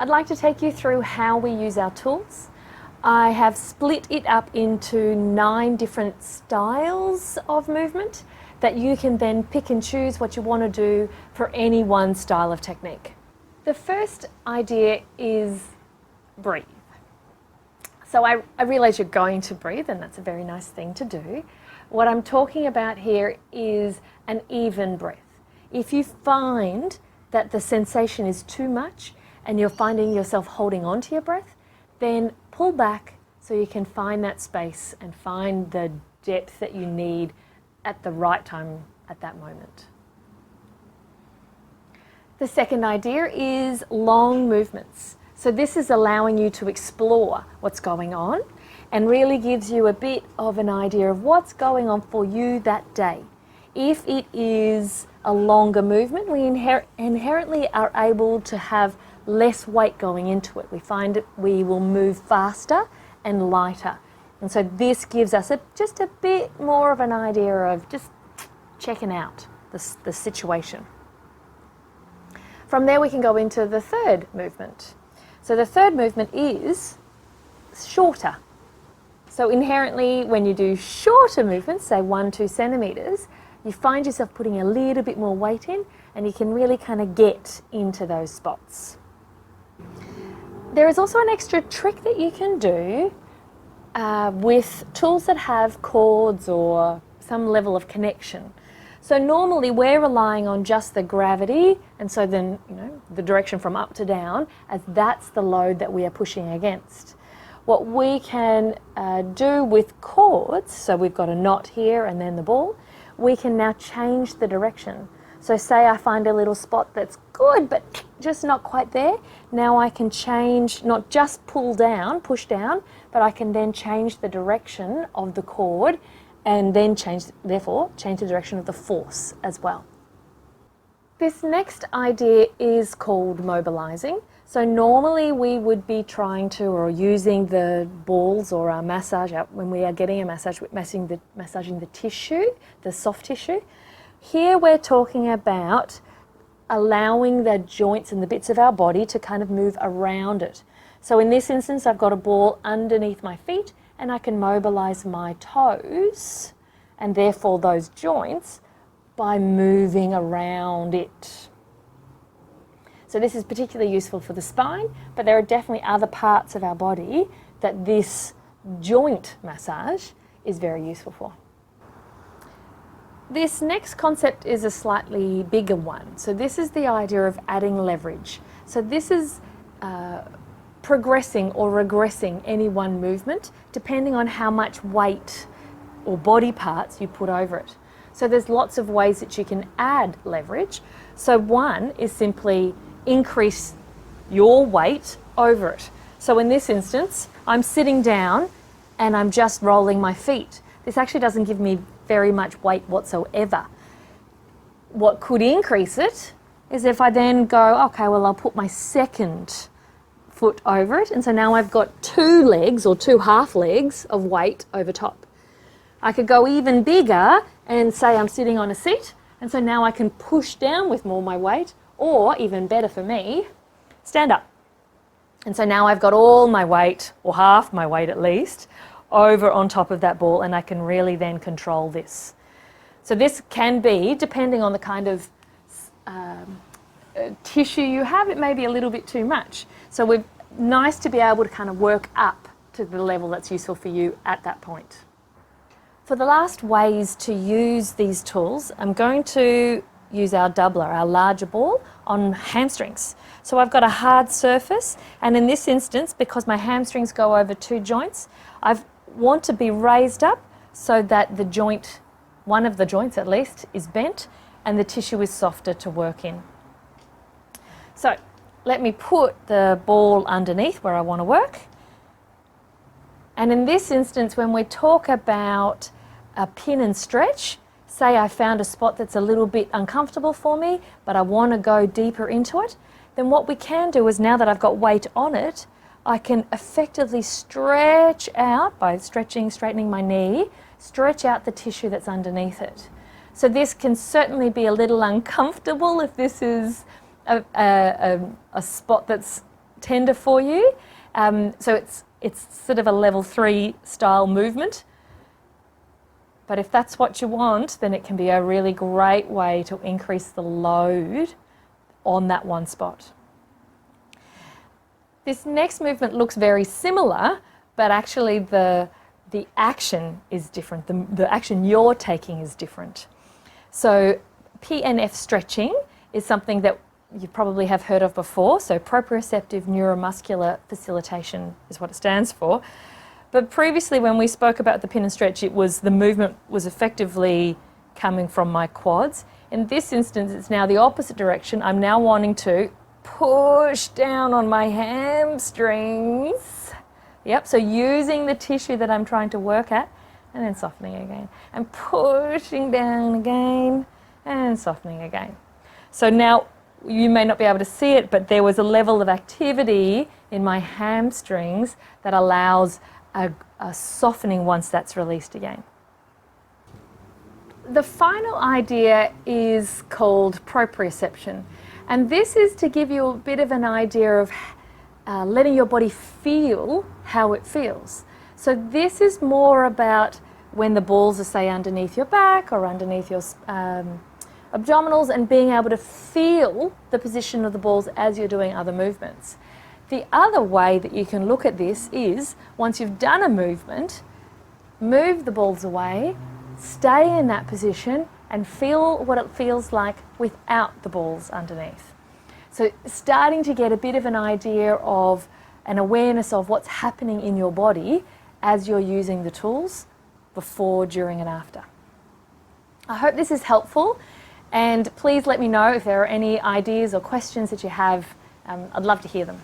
I'd like to take you through how we use our tools. I have split it up into 9 different styles of movement that you can then pick and choose what you want to do for any one style of technique. The first idea is breathe. So I realise you're going to breathe, and that's a very nice thing to do. What I'm talking about here is an even breath. If you find that the sensation is too much and you're finding yourself holding on to your breath, then pull back so you can find that space and find the depth that you need at the right time at that moment. The second idea is long movements. So this is allowing you to explore what's going on and really gives you a bit of an idea of what's going on for you that day. If it is a longer movement, we inherently are able to have less weight going into it. We find that we will move faster and lighter. And so this gives us just a bit more of an idea of just checking out the situation. From there we can go into the third movement. So the third movement is shorter. So inherently when you do shorter movements, say 1-2 centimetres, you find yourself putting a little bit more weight in and you can really kind of get into those spots. There is also an extra trick that you can do with tools that have cords or some level of connection. So normally we're relying on just the gravity, and so then the direction from up to down, as that's the load that we are pushing against. What we can do with cords, so we've got a knot here and then the ball, we can now change the direction. So say I find a little spot that's good but just not quite there. Now I can change, not just push down, but I can then change the direction of the cord and then therefore change the direction of the force as well. This next idea is called mobilizing. So normally we would be trying to, or using the balls or our massage, when we are getting a massage, massaging the tissue, the soft tissue. Here we're talking about allowing the joints and the bits of our body to kind of move around it. So in this instance, I've got a ball underneath my feet and I can mobilize my toes and therefore those joints by moving around it. So this is particularly useful for the spine, but there are definitely other parts of our body that this joint massage is very useful for. This next concept is a slightly bigger one. So this is the idea of adding leverage. So this is progressing or regressing any one movement depending on how much weight or body parts you put over it. So there's lots of ways that you can add leverage. So one is simply increase your weight over it. So in this instance, I'm sitting down and I'm just rolling my feet. This actually doesn't give me very much weight whatsoever. What could increase it is if I then go, okay, well, I'll put my second foot over it, and so now I've got 2 legs or 2 half legs of weight over top. I could go even bigger and say I'm sitting on a seat, and so now I can push down with more of my weight, or even better for me, stand up. And so now I've got all my weight, or half my weight at least, over on top of that ball, and I can really then control this. So this can be, depending on the kind of tissue you have, it may be a little bit too much. So it's nice to be able to kind of work up to the level that's useful for you at that point. For the last ways to use these tools, I'm going to use our doubler, our larger ball, on hamstrings. So I've got a hard surface, and in this instance, because my hamstrings go over 2 joints, I want to be raised up so that the joint, one of the joints at least, is bent and the tissue is softer to work in. So let me put the ball underneath where I want to work. And in this instance, when we talk about a pin and stretch, say I found a spot that's a little bit uncomfortable for me, but I want to go deeper into it, then what we can do is, now that I've got weight on it, I can effectively stretch out, by straightening my knee, stretch out the tissue that's underneath it. So this can certainly be a little uncomfortable if this is a spot that's tender for you. So it's sort of a level 3 style movement. But if that's what you want, then it can be a really great way to increase the load on that one spot. This next movement looks very similar, but actually the action is different. The action you're taking is different. So PNF stretching is something that you probably have heard of before. So proprioceptive neuromuscular facilitation is what it stands for. But previously when we spoke about the pin and stretch, the movement was effectively coming from my quads. In this instance, it's now the opposite direction. I'm now wanting to push down on my hamstrings. Yep, so using the tissue that I'm trying to work at, and then softening again. And pushing down again, and softening again. So now, you may not be able to see it, but there was a level of activity in my hamstrings that allows a softening once that's released again. The final idea is called proprioception, and this is to give you a bit of an idea of letting your body feel how it feels. So this is more about when the balls are, say, underneath your back or underneath your abdominals, and being able to feel the position of the balls as you're doing other movements. The other way that you can look at this is, once you've done a movement, move the balls away, stay in that position and feel what it feels like without the balls underneath. So starting to get a bit of an idea of an awareness of what's happening in your body as you're using the tools before, during and after. I hope this is helpful, and please let me know if there are any ideas or questions that you have. I'd love to hear them.